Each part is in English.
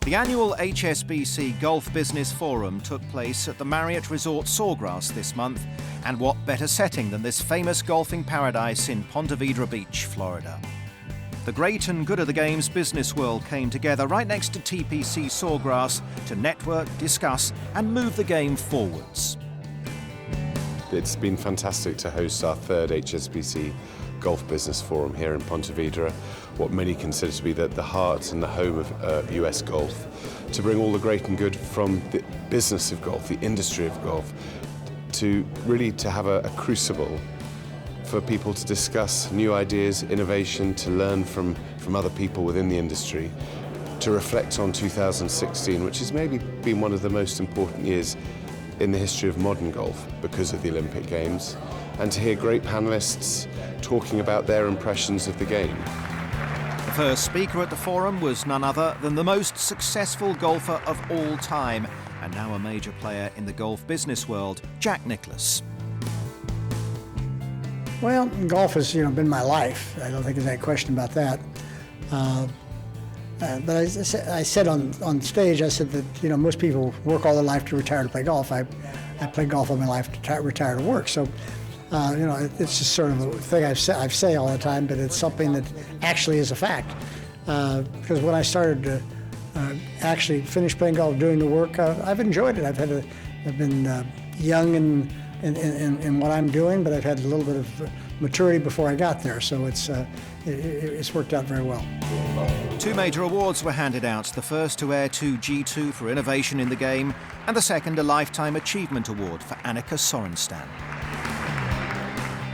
The annual HSBC Golf Business Forum took place at the Marriott Resort Sawgrass this month, and what better setting than this famous golfing paradise in Ponte Vedra Beach, Florida. The great and good of the game's business world came together right next to TPC Sawgrass to network, discuss and move the game forwards. It's been fantastic to host our third HSBC Golf Business Forum here in Ponte Vedra, what many consider to be the heart and the home of US golf, to bring all the great and good from the business of golf, the industry of golf, to really to have a crucible for people to discuss new ideas, innovation, to learn from other people within the industry, to reflect on 2016, which has maybe been one of the most important years in the history of modern golf because of the Olympic Games, and to hear great panelists talking about their impressions of the game. The first speaker at the forum was none other than the most successful golfer of all time, and now a major player in the golf business world, Jack Nicklaus. Well, golf has been my life. I don't think there's any question about that. But I said on stage, I said that most people work all their life to retire to play golf. I played golf all my life to retire to work. So it's just sort of a thing I say all the time, but it's something that actually is a fact. Because when I started to actually finish playing golf, doing the work, I've enjoyed it. I've been young in what I'm doing, but I've had a little bit of maturity before I got there. So it's worked out very well. Two major awards were handed out, the first to air to G2 for innovation in the game, and the second a Lifetime Achievement Award for Annika Sorenstam.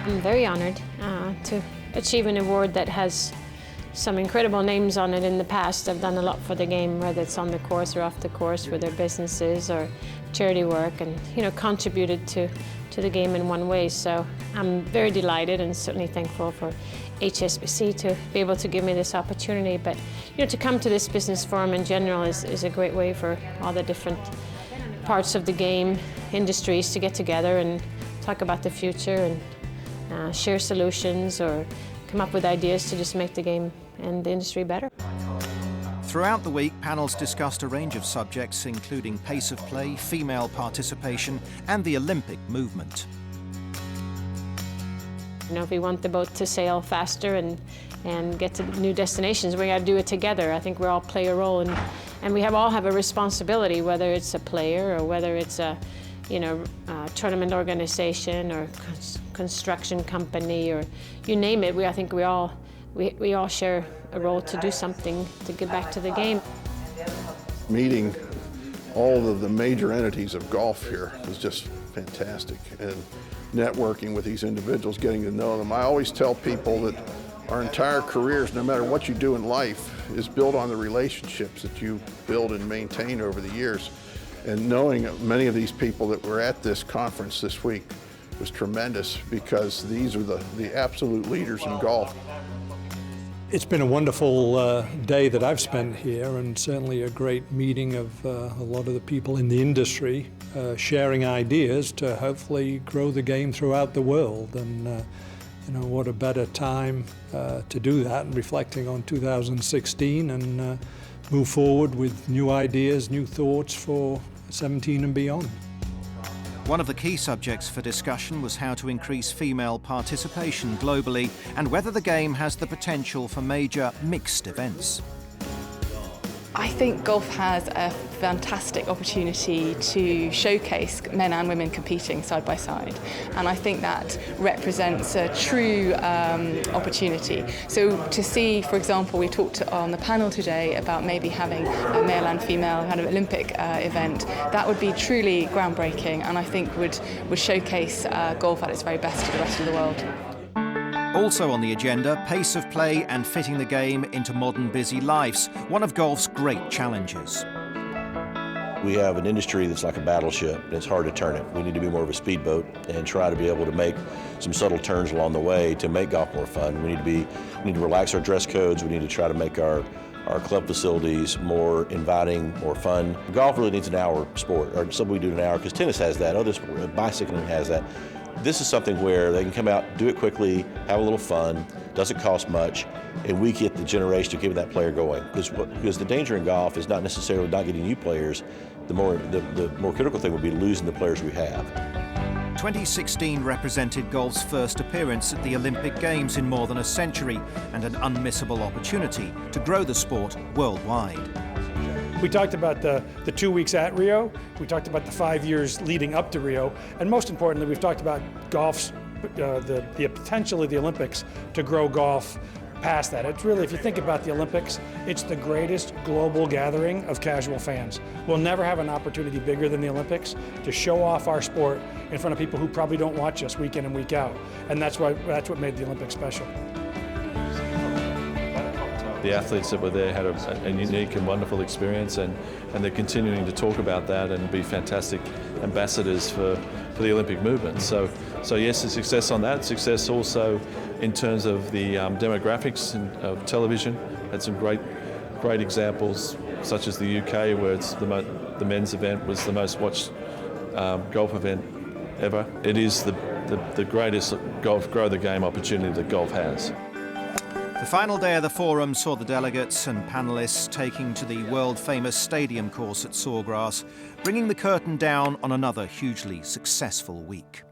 I'm very honored to achieve an award that has some incredible names on it in the past. I've done a lot for the game, whether it's on the course or off the course with their businesses or charity work, and contributed to the game in one way. So I'm very delighted and certainly thankful for HSBC to be able to give me this opportunity. But to come to this business forum in general is a great way for all the different parts of the game industries to get together and talk about the future and share solutions or come up with ideas to just make the game and the industry better. Throughout the week, panels discussed a range of subjects, including pace of play, female participation, and the Olympic movement. If we want the boat to sail faster and get to new destinations, we got to do it together. I think we all play a role, and we all have a responsibility, whether it's a player or whether it's a tournament organization or construction company or you name it. I think we all share a role to do something to give back to the game. Meeting all of the major entities of golf here was just fantastic, and networking with these individuals, getting to know them. I always tell people that our entire careers, no matter what you do in life, is built on the relationships that you build and maintain over the years. And knowing many of these people that were at this conference this week was tremendous, because these are the absolute leaders in golf. It's been a wonderful day that I've spent here, and certainly a great meeting of a lot of the people in the industry, sharing ideas to hopefully grow the game throughout the world. And what a better time to do that, and reflecting on 2016 and move forward with new ideas, new thoughts for 17 and beyond. One of the key subjects for discussion was how to increase female participation globally and whether the game has the potential for major mixed events. I think golf has a fantastic opportunity to showcase men and women competing side by side, and I think that represents a true opportunity. So to see, for example, we talked on the panel today about maybe having a male and female kind of Olympic event. That would be truly groundbreaking, and I think would showcase golf at its very best to the rest of the world. Also on the agenda, pace of play and fitting the game into modern busy lives, one of golf's great challenges. We have an industry that's like a battleship, and it's hard to turn it. We need to be more of a speedboat and try to be able to make some subtle turns along the way to make golf more fun. We need to relax our dress codes. We need to try to make our club facilities more inviting, more fun. Golf really needs an hour sport, or something we do in an hour, because tennis has that, other sport, bicycling has that. This is something where they can come out, do it quickly, have a little fun, doesn't cost much, and we get the generation to keep that player going. Because the danger in golf is not necessarily not getting new players. The more critical thing would be losing the players we have. 2016 represented golf's first appearance at the Olympic Games in more than a century and an unmissable opportunity to grow the sport worldwide. We talked about the 2 weeks at Rio, we talked about the 5 years leading up to Rio, and most importantly, we've talked about golf's, the potential of the Olympics to grow golf past that. It's really, if you think about the Olympics, it's the greatest global gathering of casual fans. We'll never have an opportunity bigger than the Olympics to show off our sport in front of people who probably don't watch us week in and week out. And that's what made the Olympics special. The athletes that were there had a unique and wonderful experience, and they're continuing to talk about that and be fantastic ambassadors for the Olympic movement. So yes, the success on that, success also in terms of the demographics of television. Had some great examples, such as the UK, where it's the men's event was the most watched golf event ever. It is the greatest golf grow the game opportunity that golf has. The final day of the forum saw the delegates and panellists taking to the world-famous stadium course at Sawgrass, bringing the curtain down on another hugely successful week.